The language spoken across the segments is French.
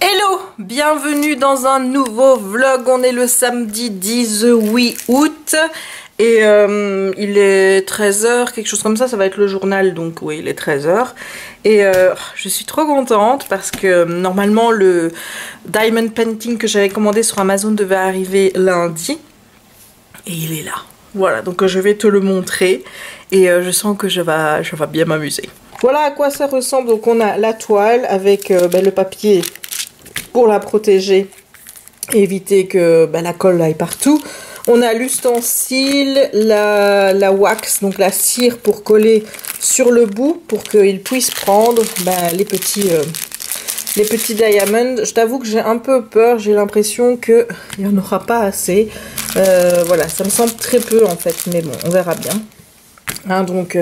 Hello, bienvenue dans un nouveau vlog. On est le samedi 18 août et il est 13h, quelque chose comme ça va être le journal, donc oui, il est 13h. Et je suis trop contente parce que normalement le diamond painting que j'avais commandé sur Amazon devait arriver lundi et il est là. Voilà, donc je vais te le montrer et je sens que je vais bien m'amuser. Voilà à quoi ça ressemble. Donc on a la toile avec le papier pour la protéger, éviter que la colle aille partout. On a l'ustensile, la wax, donc la cire pour coller sur le bout pour qu'il puisse prendre les petits diamonds. Je t'avoue que j'ai un peu peur, j'ai l'impression qu'il n'y en aura pas assez. Voilà, ça me semble très peu en fait, mais bon, on verra bien. Hein, donc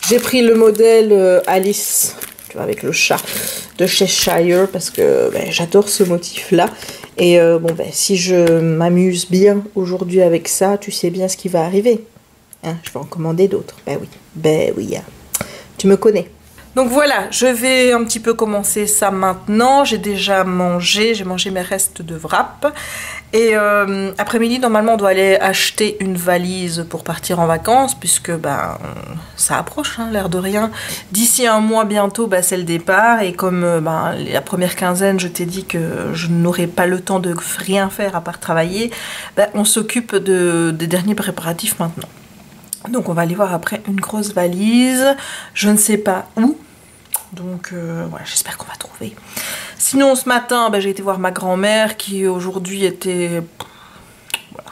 j'ai pris le modèle Alice, tu vois, avec le chat de Cheshire, parce que j'adore ce motif là. Et si je m'amuse bien aujourd'hui avec ça, tu sais bien ce qui va arriver. Hein, je vais en commander d'autres. Ben oui, hein. Tu me connais. Donc voilà, je vais un petit peu commencer ça maintenant. J'ai déjà mangé, j'ai mangé mes restes de wrap. Et après-midi, normalement, on doit aller acheter une valise pour partir en vacances, puisque ça approche, hein, l'air de rien. D'ici un mois bientôt, c'est le départ. Et comme la première quinzaine, je t'ai dit que je n'aurais pas le temps de rien faire à part travailler, on s'occupe des derniers préparatifs maintenant. Donc on va aller voir après une grosse valise, je ne sais pas où, donc voilà, j'espère qu'on va trouver. Sinon ce matin, j'ai été voir ma grand-mère qui aujourd'hui était... Voilà.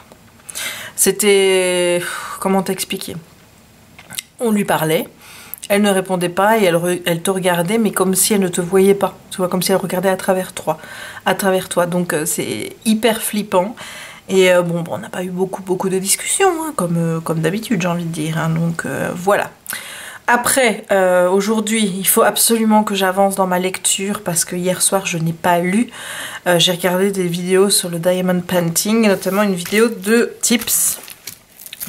C'était... Comment t'expliquer? On lui parlait, elle ne répondait pas et elle te regardait, mais comme si elle ne te voyait pas, tu vois, comme si elle regardait à travers toi. Donc c'est hyper flippant. Et on n'a pas eu beaucoup de discussions, hein, comme d'habitude, j'ai envie de dire. Hein, donc voilà. Après, aujourd'hui, il faut absolument que j'avance dans ma lecture parce que hier soir, je n'ai pas lu. J'ai regardé des vidéos sur le diamond painting, notamment une vidéo de tips,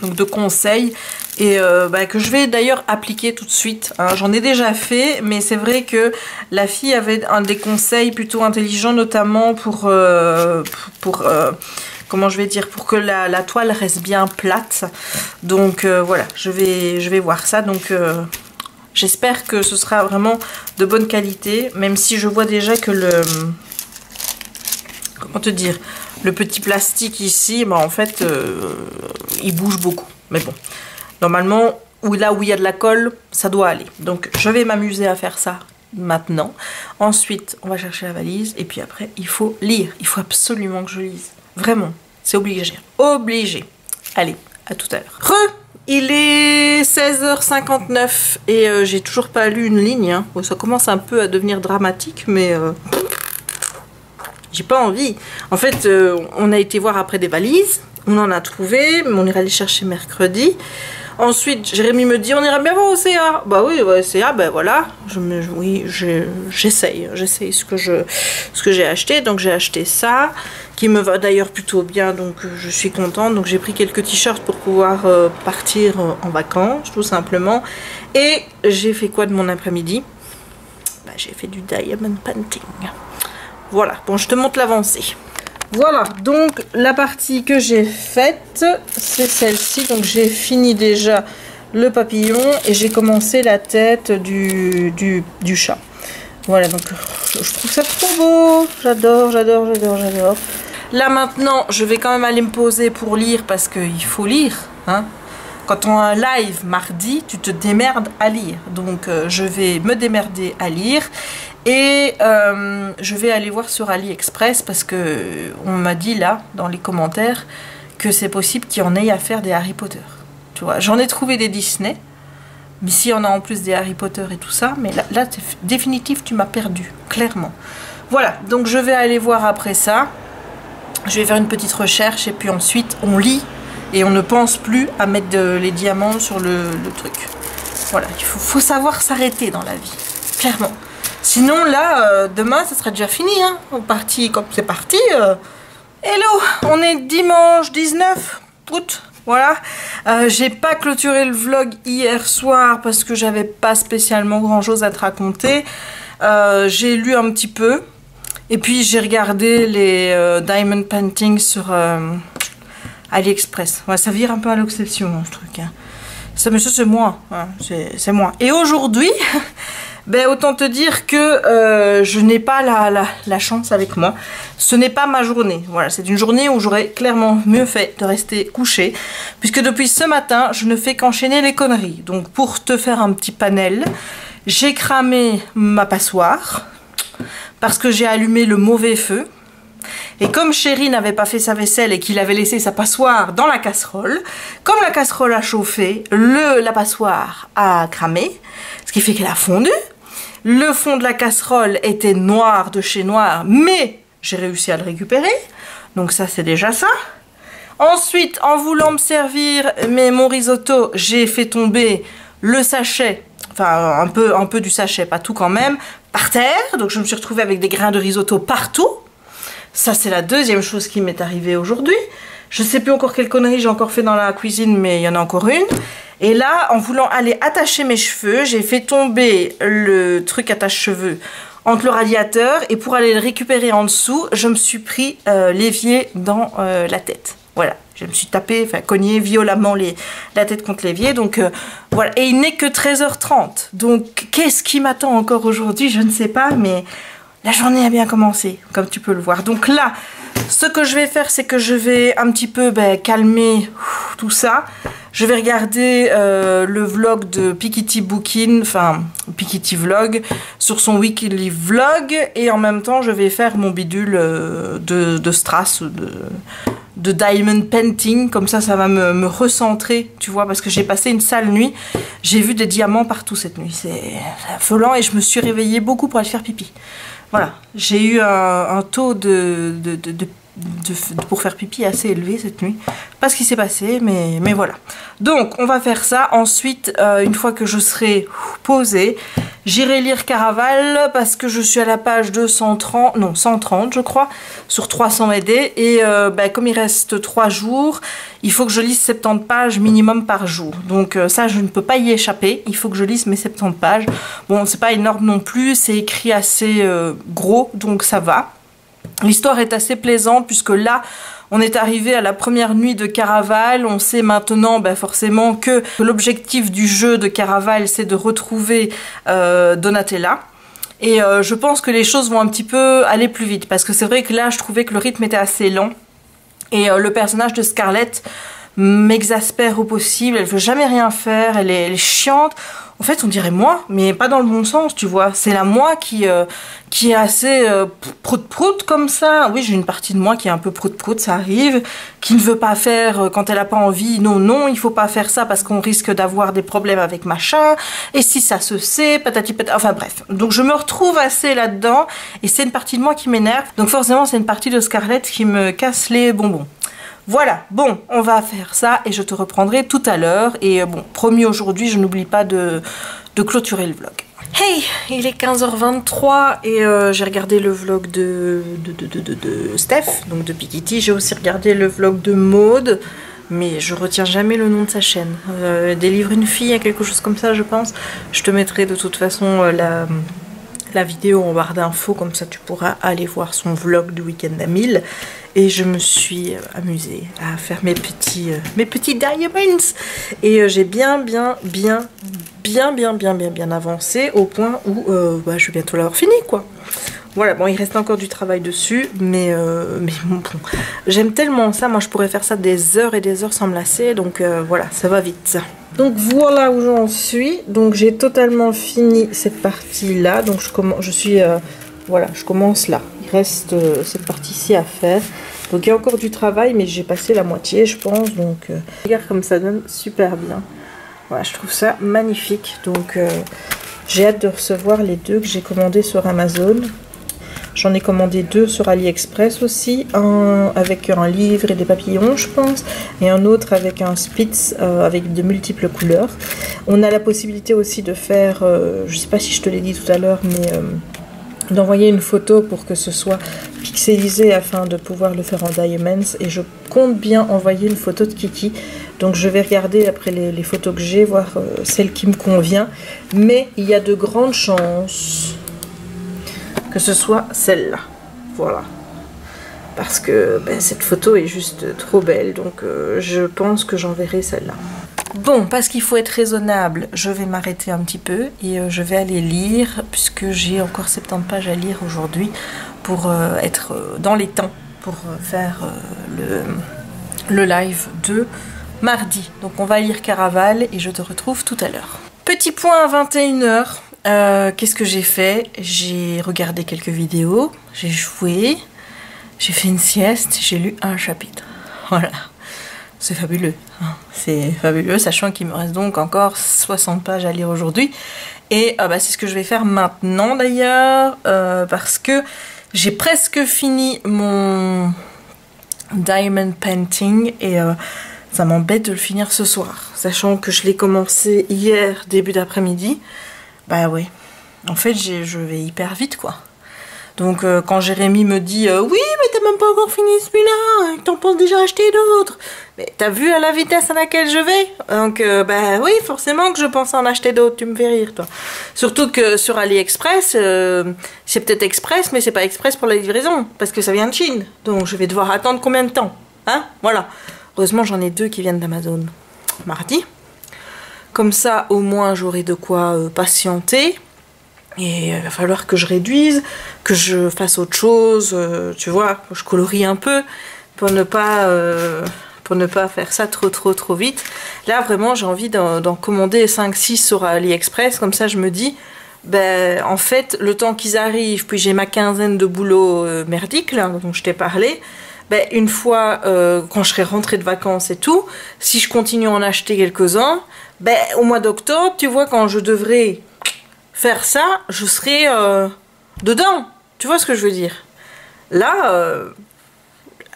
donc de conseils, et que je vais d'ailleurs appliquer tout de suite. Hein. J'en ai déjà fait, mais c'est vrai que la fille avait des conseils plutôt intelligents, notamment pour comment je vais dire, pour que la toile reste bien plate. Donc voilà, je vais voir ça. Donc j'espère que ce sera vraiment de bonne qualité, même si je vois déjà que comment te dire, le petit plastique ici, en fait, il bouge beaucoup. Mais bon, normalement, là où il y a de la colle, ça doit aller. Donc je vais m'amuser à faire ça maintenant. Ensuite, on va chercher la valise. Et puis après, il faut lire. Il faut absolument que je lise. Vraiment, c'est obligé. Obligé. Allez, à tout à l'heure. Il est 16h59 et j'ai toujours pas lu une ligne. Hein. Bon, ça commence un peu à devenir dramatique, mais j'ai pas envie. En fait, on a été voir après des valises. On en a trouvé, mais on ira les chercher mercredi. Ensuite, Jérémy me dit, on ira bien voir au CA. Bah oui, au CA, voilà. Oui, j'essaye ce que j'ai acheté. Donc j'ai acheté ça, qui me va d'ailleurs plutôt bien, donc je suis contente. Donc j'ai pris quelques t-shirts pour pouvoir partir en vacances, tout simplement. Et j'ai fait quoi de mon après-midi? J'ai fait du diamond painting. Voilà, bon, je te montre l'avancée. Voilà, donc la partie que j'ai faite, c'est celle-ci. Donc j'ai fini déjà le papillon et j'ai commencé la tête du chat. Voilà, donc je trouve ça trop beau. J'adore. Là maintenant, je vais quand même aller me poser pour lire parce qu'il faut lire. Hein. Quand on a un live mardi, tu te démerdes à lire. Donc je vais me démerder à lire. Et je vais aller voir sur AliExpress parce que on m'a dit là, dans les commentaires, que c'est possible qu'il y en ait à faire des Harry Potter. Tu vois, j'en ai trouvé des Disney, mais s'il y en a en plus des Harry Potter et tout ça, mais là définitif, tu m'as perdu, clairement. Voilà, donc je vais aller voir après ça. Je vais faire une petite recherche et puis ensuite on lit et on ne pense plus à mettre les diamants sur le truc. Voilà, il faut savoir s'arrêter dans la vie, clairement. Sinon là, demain ça sera déjà fini, hein. Comme c'est parti. Hello, on est dimanche 19 août, voilà. J'ai pas clôturé le vlog hier soir parce que j'avais pas spécialement grand chose à te raconter. J'ai lu un petit peu Et puis j'ai regardé les diamond painting sur AliExpress. Ouais, ça vire un peu à l'obsession, hein, ce truc. Hein. Ça, mais ça c'est moi. Hein, c'est moi. Et aujourd'hui, ben, autant te dire que je n'ai pas la chance avec moi. Ce n'est pas ma journée. Voilà, c'est une journée où j'aurais clairement mieux fait de rester couchée. Puisque depuis ce matin, je ne fais qu'enchaîner les conneries. Donc pour te faire un petit panel, j'ai cramé ma passoire. Parce que j'ai allumé le mauvais feu. Et comme Chéri n'avait pas fait sa vaisselle et qu'il avait laissé sa passoire dans la casserole, comme la casserole a chauffé, la passoire a cramé, ce qui fait qu'elle a fondu. Le fond de la casserole était noir de chez noir, mais j'ai réussi à le récupérer. Donc ça, c'est déjà ça. Ensuite, en voulant me servir mon risotto, j'ai fait tomber le sachet, enfin un peu du sachet, pas tout quand même, par terre. Donc je me suis retrouvée avec des grains de risotto partout. Ça, c'est la deuxième chose qui m'est arrivée aujourd'hui. Je sais plus encore quelle connerie j'ai encore fait dans la cuisine, mais il y en a encore une. Et là, en voulant aller attacher mes cheveux, j'ai fait tomber le truc attache-cheveux entre le radiateur. Et pour aller le récupérer en dessous, je me suis pris l'évier dans la tête. Voilà, je me suis tapé, enfin cogné violemment la tête contre l'évier. Donc voilà, et il n'est que 13h30. Donc qu'est-ce qui m'attend encore aujourd'hui? Je ne sais pas, mais la journée a bien commencé, comme tu peux le voir. Donc là, ce que je vais faire, c'est que je vais un petit peu calmer tout ça. Je vais regarder le vlog de Piketty Booking, enfin Piketty Vlog, sur son weekly vlog. Et en même temps, je vais faire mon bidule de strass, de diamond painting. Comme ça va me recentrer, tu vois, parce que j'ai passé une sale nuit. J'ai vu des diamants partout cette nuit. C'est affolant et je me suis réveillée beaucoup pour aller faire pipi. Voilà, j'ai eu un taux pour faire pipi assez élevé cette nuit. Pas ce qui s'est passé, mais voilà. Donc, on va faire ça. Ensuite, une fois que je serai posée, j'irai lire Caraval parce que je suis à la page 230, non 130 je crois, sur 300 aidés. Et comme il reste 3 jours, il faut que je lise 70 pages minimum par jour. Donc ça, je ne peux pas y échapper. Il faut que je lise mes 70 pages. Bon, c'est pas énorme non plus, c'est écrit assez gros, donc ça va. L'histoire est assez plaisante puisque là, on est arrivé à la première nuit de Caraval. On sait maintenant forcément que l'objectif du jeu de Caraval, c'est de retrouver Donatella. Et je pense que les choses vont un petit peu aller plus vite parce que c'est vrai que là, je trouvais que le rythme était assez lent. Et le personnage de Scarlett m'exaspère au possible. Elle veut jamais rien faire, elle est chiante. En fait, on dirait moi, mais pas dans le bon sens, tu vois. C'est la moi qui est assez prout-prout comme ça. Oui, j'ai une partie de moi qui est un peu prout-prout, ça arrive. Qui ne veut pas faire quand elle n'a pas envie. Non, non, il faut pas faire ça parce qu'on risque d'avoir des problèmes avec machin. Et si ça se sait, patati patata. Enfin bref. Donc je me retrouve assez là-dedans. Et c'est une partie de moi qui m'énerve. Donc forcément, c'est une partie de Scarlett qui me casse les bonbons. Voilà, bon, on va faire ça et je te reprendrai tout à l'heure. Et bon, promis aujourd'hui, je n'oublie pas de clôturer le vlog. Hey, il est 15h23 et j'ai regardé le vlog de Steph, donc de Piketty. J'ai aussi regardé le vlog de Maude, mais je retiens jamais le nom de sa chaîne. Délivre une fille, quelque chose comme ça, je pense. Je te mettrai de toute façon la vidéo en barre d'infos, comme ça tu pourras aller voir son vlog du week-end à 1000. Et je me suis amusée à faire mes petits diamonds. Et j'ai bien avancé au point où je vais bientôt l'avoir fini, quoi. Voilà, bon, il reste encore du travail dessus, mais bon, j'aime tellement ça. Moi, je pourrais faire ça des heures et des heures sans me lasser. Donc voilà, ça va vite. Donc voilà où j'en suis. Donc j'ai totalement fini cette partie-là. Donc je commence là. Il reste cette partie-ci à faire. Donc il y a encore du travail, mais j'ai passé la moitié, je pense. Donc regarde comme ça donne super bien. Voilà, je trouve ça magnifique. Donc j'ai hâte de recevoir les 2 que j'ai commandés sur Amazon. J'en ai commandé 2 sur AliExpress aussi. Un avec un livre et des papillons, je pense. Et un autre avec un Spitz avec de multiples couleurs. On a la possibilité aussi de faire, je ne sais pas si je te l'ai dit tout à l'heure, mais d'envoyer une photo pour que ce soit pixelisé afin de pouvoir le faire en diamonds. Et je compte bien envoyer une photo de Kiki. Donc je vais regarder après les photos que j'ai, voir celle qui me convient. Mais il y a de grandes chances que ce soit celle-là. Voilà. Parce que ben, cette photo est juste trop belle, donc je pense que j'enverrai celle-là. Bon, parce qu'il faut être raisonnable, je vais m'arrêter un petit peu et je vais aller lire, puisque j'ai encore 70 pages à lire aujourd'hui pour être dans les temps, pour faire le live de mardi. Donc on va lire Caraval et je te retrouve tout à l'heure. Petit point à 21 h. Qu'est-ce que j'ai fait? J'ai regardé quelques vidéos, j'ai joué, j'ai fait une sieste, j'ai lu un chapitre. Voilà. C'est fabuleux, hein. C'est fabuleux, sachant qu'il me reste donc encore 60 pages à lire aujourd'hui. Et bah, c'est ce que je vais faire maintenant d'ailleurs, parce que j'ai presque fini mon diamond painting et ça m'embête de le finir ce soir. Sachant que je l'ai commencé hier, début d'après-midi. Bah ouais, en fait je vais hyper vite quoi. Donc quand Jérémy me dit oui mais t'as même pas encore fini celui-là, t'en penses déjà acheter d'autres. Mais t'as vu à la vitesse à laquelle je vais? Donc bah oui forcément que je pense en acheter d'autres, tu me fais rire toi. Surtout que sur AliExpress, c'est peut-être express mais c'est pas express pour la livraison, parce que ça vient de Chine. Donc je vais devoir attendre combien de temps? Hein? Voilà. Heureusement j'en ai 2 qui viennent d'Amazon. Mardi. Comme ça au moins j'aurai de quoi patienter. Et il va falloir que je réduise, que je fasse autre chose, tu vois, que je colorie un peu pour ne pas faire ça trop vite. Là vraiment j'ai envie d'en commander 5-6 sur AliExpress, comme ça je me dis, ben en fait le temps qu'ils arrivent, puis j'ai ma quinzaine de boulots merdiques là dont je t'ai parlé, ben une fois quand je serai rentrée de vacances et tout, si je continue à en acheter quelques-uns, ben au mois d'octobre, tu vois, quand je devrais faire ça, je serai dedans. Tu vois ce que je veux dire? Là,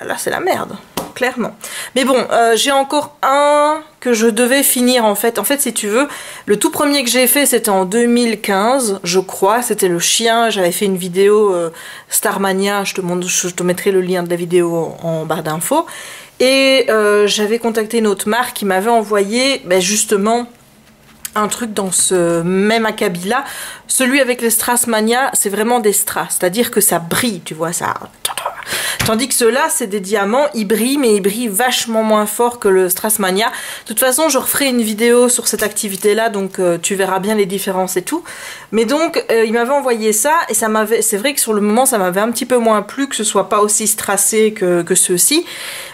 là c'est la merde, clairement. Mais bon, j'ai encore un que je devais finir en fait. En fait, si tu veux, le tout premier que j'ai fait, c'était en 2015, je crois. C'était le chien. J'avais fait une vidéo Starmania. Je te mettrai le lien de la vidéo en barre d'infos. Et j'avais contacté une autre marque qui m'avait envoyé ben, justement un truc dans ce même acabit là. Celui avec les Strassmania, c'est vraiment des strass, c'est-à-dire que ça brille, tu vois, ça. Tandis que ceux-là, c'est des diamants, ils brillent, mais ils brillent vachement moins fort que le Strassmania. De toute façon, je referai une vidéo sur cette activité-là, donc tu verras bien les différences et tout. Mais donc, il m'avait envoyé ça, et ça m'avait, c'est vrai que sur le moment, ça m'avait un petit peu moins plu, que ce soit pas aussi strassé que ceux-ci.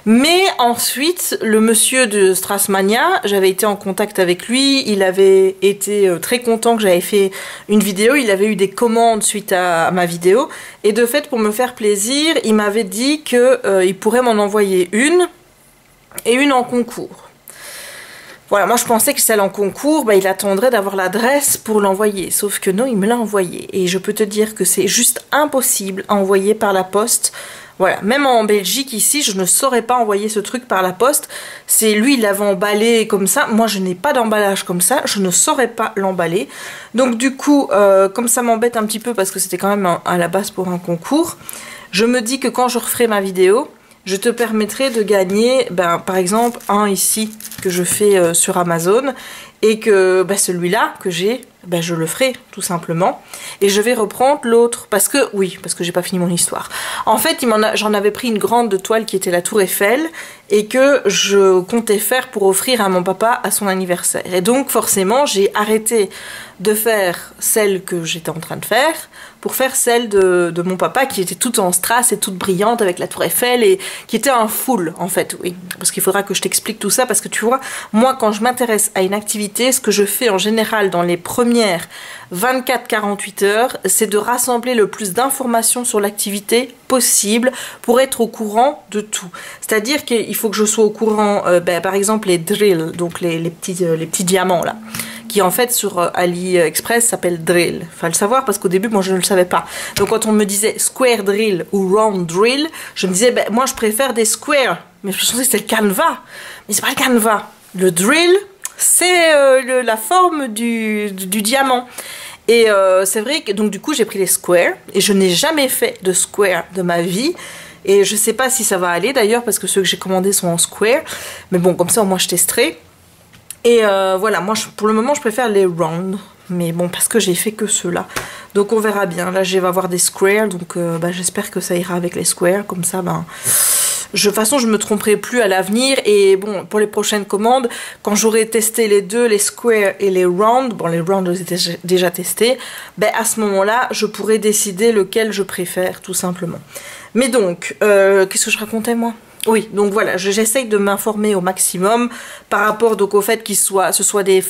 Mais ensuite, le monsieur de Strassmania, j'avais été en contact avec lui, il avait été très content que j'avais fait une vidéo, il avait eu des commandes suite à ma vidéo, et de fait, pour me faire plaisir, il m'avait dit qu'il pourrait m'en envoyer une, et une en concours. Voilà, moi je pensais que celle en concours, bah, il attendrait d'avoir l'adresse pour l'envoyer, sauf que non, il me l'a envoyé, et je peux te dire que c'est juste impossible à envoyer par la poste. Voilà, même en Belgique ici, je ne saurais pas envoyer ce truc par la poste. C'est lui, il l'avait emballé comme ça. Moi, je n'ai pas d'emballage comme ça. Je ne saurais pas l'emballer. Donc du coup, comme ça m'embête un petit peu parce que c'était quand même à la base pour un concours, je me dis que quand je referai ma vidéo, je te permettrai de gagner, ben, par exemple, un ici que je fais sur Amazon et que ben, celui-là que j'ai, ben, je le ferai tout simplement et je vais reprendre l'autre parce que, oui, parce que j'ai pas fini mon histoire. En fait, j'en avais pris une grande de toile qui était la Tour Eiffel et que je comptais faire pour offrir à mon papa à son anniversaire. Et donc, forcément, j'ai arrêté de faire celle que j'étais en train de faire pour faire celle de mon papa qui était toute en strass et toute brillante avec la Tour Eiffel et qui était un full en fait, oui. Parce qu'il faudra que je t'explique tout ça parce que tu vois, moi quand je m'intéresse à une activité, ce que je fais en général dans les premières 24-48 heures, c'est de rassembler le plus d'informations sur l'activité possible pour être au courant de tout. C'est-à-dire qu'il faut que je sois au courant, par exemple les drills, donc les petits diamants là, qui en fait sur AliExpress s'appelle drill. Faut le savoir parce qu'au début moi je ne le savais pas. Donc quand on me disait square drill ou round drill, je me disais ben, moi je préfère des squares. Mais je pensais que c'était le canevas. Mais c'est pas le canevas. Le drill c'est la forme du diamant. Et c'est vrai que donc du coup j'ai pris les squares et je n'ai jamais fait de square de ma vie. Et je sais pas si ça va aller d'ailleurs parce que ceux que j'ai commandés sont en square. Mais bon comme ça au moins je testerai. Et voilà, moi pour le moment je préfère les round. Mais bon, parce que j'ai fait que ceux-là. Donc on verra bien. Là, je vais avoir des squares. Donc j'espère que ça ira avec les squares. Comme ça, de toute façon, je me tromperai plus à l'avenir. Et bon, pour les prochaines commandes, quand j'aurai testé les deux, les squares et les round, bon, les round, je les ai déjà testés, à ce moment-là, je pourrai décider lequel je préfère, tout simplement. Mais donc, qu'est-ce que je racontais, moi? Oui, donc voilà, j'essaye de m'informer au maximum par rapport donc au fait qu'il ce soit des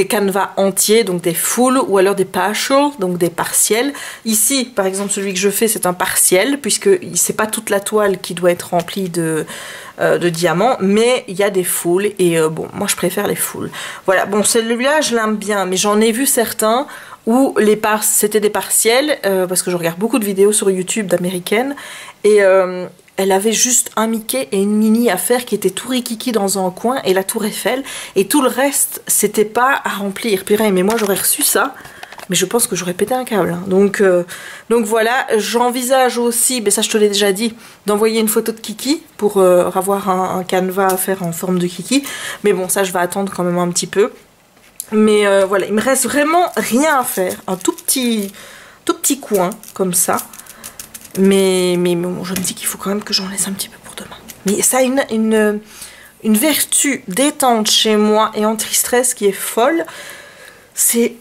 canevas entiers, donc des full ou alors des partial, donc des partiels. Ici, par exemple, celui que je fais, c'est un partiel puisque c'est pas toute la toile qui doit être remplie de diamants, mais il y a des full et bon, moi je préfère les full. Voilà, bon, celui-là, je l'aime bien, mais j'en ai vu certains où c'était des partiels parce que je regarde beaucoup de vidéos sur YouTube d'américaines et elle avait juste un Mickey et une Minnie à faire qui étaient tout rikiki dans un coin et la tour Eiffel. Et tout le reste, c'était pas à remplir. Purée, mais moi j'aurais reçu ça. Mais je pense que j'aurais pété un câble. Hein. Donc voilà, j'envisage aussi, mais ça je te l'ai déjà dit, d'envoyer une photo de Kiki pour avoir un canevas à faire en forme de Kiki. Mais bon, ça je vais attendre quand même un petit peu. Mais voilà, il me reste vraiment rien à faire. Un tout petit coin comme ça. Mais bon, je me dis qu'il faut quand même que j'en laisse un petit peu pour demain. Mais ça a une vertu détente chez moi et anti-stress qui est folle. C'est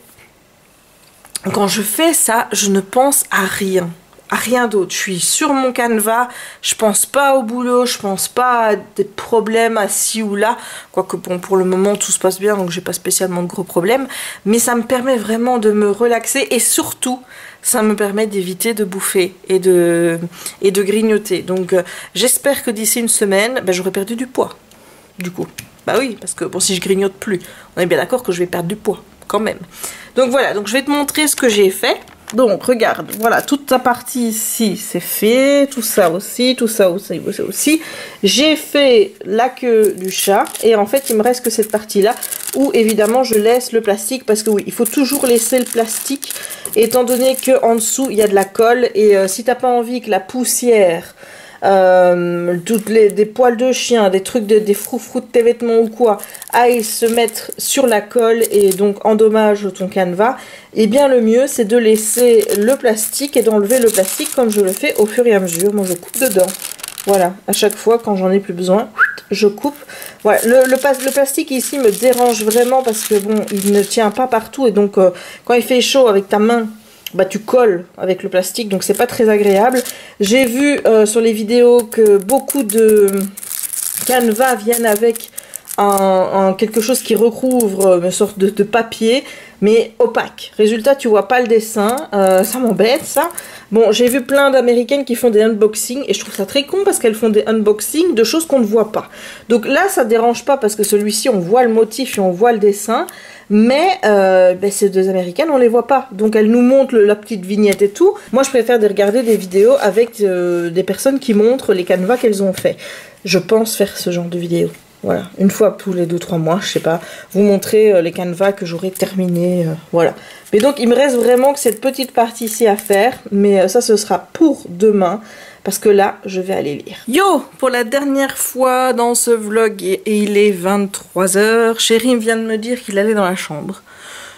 quand je fais ça, je ne pense à rien d'autre. Je suis sur mon canevas, je pense pas au boulot, je pense pas à des problèmes à ci ou là. Quoique bon, pour le moment tout se passe bien, donc j'ai pas spécialement de gros problèmes. Mais ça me permet vraiment de me relaxer et surtout, ça me permet d'éviter de bouffer et de grignoter. Donc j'espère que d'ici une semaine, j'aurai perdu du poids. Du coup, bah oui, parce que bon, si je grignote plus, on est bien d'accord que je vais perdre du poids quand même. Donc voilà, donc je vais te montrer ce que j'ai fait. Donc regarde, voilà, toute la partie ici c'est fait, tout ça aussi. J'ai fait la queue du chat et en fait il me reste que cette partie là où évidemment je laisse le plastique parce que oui, il faut toujours laisser le plastique étant donné que en dessous il y a de la colle et si t'as pas envie que la poussière, des poils de chien, des trucs des froufrous de tes vêtements ou quoi, aillent se mettre sur la colle et donc endommage ton canevas, et bien le mieux c'est de laisser le plastique et d'enlever le plastique comme je le fais au fur et à mesure. Moi je coupe dedans, voilà, à chaque fois quand j'en ai plus besoin, je coupe. Voilà, le plastique ici me dérange vraiment parce que bon, il ne tient pas partout et donc quand il fait chaud avec ta main, tu colles avec le plastique, donc c'est pas très agréable. J'ai vu sur les vidéos que beaucoup de canevas viennent avec quelque chose qui recouvre une sorte de papier, mais opaque. Résultat, tu vois pas le dessin, ça m'embête ça. Bon, j'ai vu plein d'américaines qui font des unboxings et je trouve ça très con parce qu'elles font des unboxings de choses qu'on ne voit pas. Donc là, ça dérange pas parce que celui-ci, on voit le motif et on voit le dessin. Mais ces deux américaines, on les voit pas. Donc elles nous montrent la petite vignette et tout. Moi, je préfère regarder des vidéos avec des personnes qui montrent les canevas qu'elles ont fait. Je pense faire ce genre de vidéo. Voilà, une fois tous les 2-3 mois, je sais pas, vous montrer les canevas que j'aurai terminés, voilà. Mais donc, il me reste vraiment que cette petite partie ici à faire, mais ça, ce sera pour demain, parce que là, je vais aller lire. Yo, pour la dernière fois dans ce vlog, et il est 23 h, Chéri vient de me dire qu'il allait dans la chambre.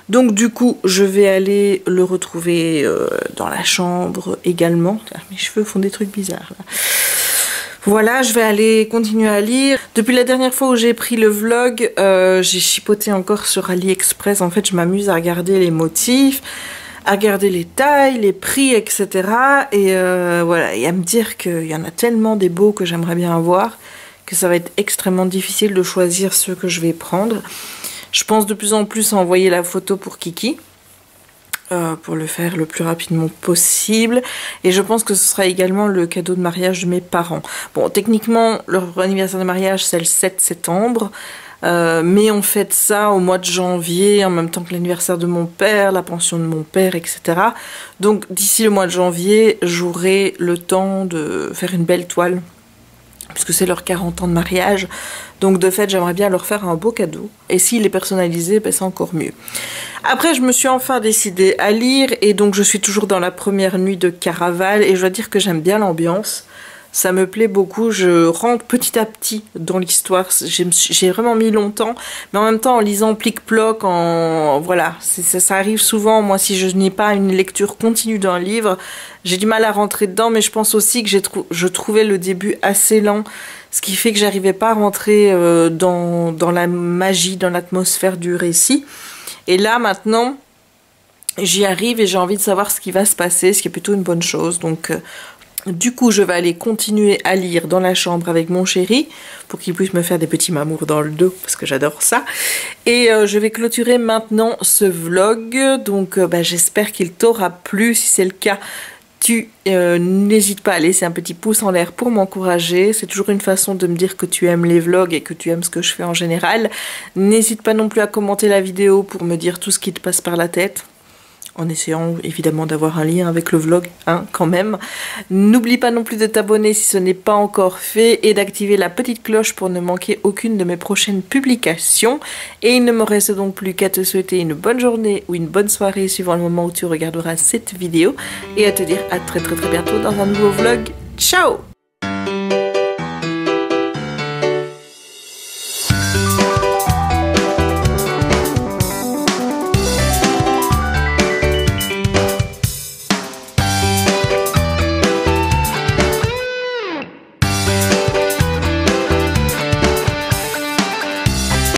Donc du coup, je vais aller le retrouver dans la chambre également. Mes cheveux font des trucs bizarres, là. Voilà, je vais aller continuer à lire. Depuis la dernière fois où j'ai pris le vlog, j'ai chipoté encore sur AliExpress. En fait, je m'amuse à regarder les motifs, à regarder les tailles, les prix, etc. Et voilà, et à me dire qu'il y en a tellement des beaux que j'aimerais bien avoir, que ça va être extrêmement difficile de choisir ceux que je vais prendre. Je pense de plus en plus à envoyer la photo pour Kiki. Pour le faire le plus rapidement possible, et je pense que ce sera également le cadeau de mariage de mes parents. Bon, techniquement leur anniversaire de mariage c'est le 7 septembre, mais on fête ça au mois de janvier en même temps que l'anniversaire de mon père, la pension de mon père, etc. Donc d'ici le mois de janvier j'aurai le temps de faire une belle toile puisque c'est leurs 40 ans de mariage, donc de fait j'aimerais bien leur faire un beau cadeau, et s'il est personnalisé, c'est encore mieux. Après je me suis enfin décidée à lire, et donc je suis toujours dans la première nuit de Caraval, et je dois dire que j'aime bien l'ambiance, Ça me plaît beaucoup, je rentre petit à petit dans l'histoire. J'ai vraiment mis longtemps, mais en même temps en lisant plic-ploc, voilà, ça arrive souvent. Moi, si je n'ai pas une lecture continue d'un livre, j'ai du mal à rentrer dedans, mais je pense aussi que je trouvais le début assez lent, ce qui fait que j'arrivais pas à rentrer dans la magie, dans l'atmosphère du récit. Et là, maintenant, j'y arrive et j'ai envie de savoir ce qui va se passer, ce qui est plutôt une bonne chose. Donc, du coup, je vais aller continuer à lire dans la chambre avec mon chéri pour qu'il puisse me faire des petits mamours dans le dos parce que j'adore ça. Et je vais clôturer maintenant ce vlog. Donc, j'espère qu'il t'aura plu. Si c'est le cas, tu n'hésites pas à laisser un petit pouce en l'air pour m'encourager. C'est toujours une façon de me dire que tu aimes les vlogs et que tu aimes ce que je fais en général. N'hésite pas non plus à commenter la vidéo pour me dire tout ce qui te passe par la tête, en essayant évidemment d'avoir un lien avec le vlog, hein, quand même. N'oublie pas non plus de t'abonner si ce n'est pas encore fait et d'activer la petite cloche pour ne manquer aucune de mes prochaines publications. Et il ne me reste donc plus qu'à te souhaiter une bonne journée ou une bonne soirée suivant le moment où tu regarderas cette vidéo et à te dire à très bientôt dans un nouveau vlog. Ciao!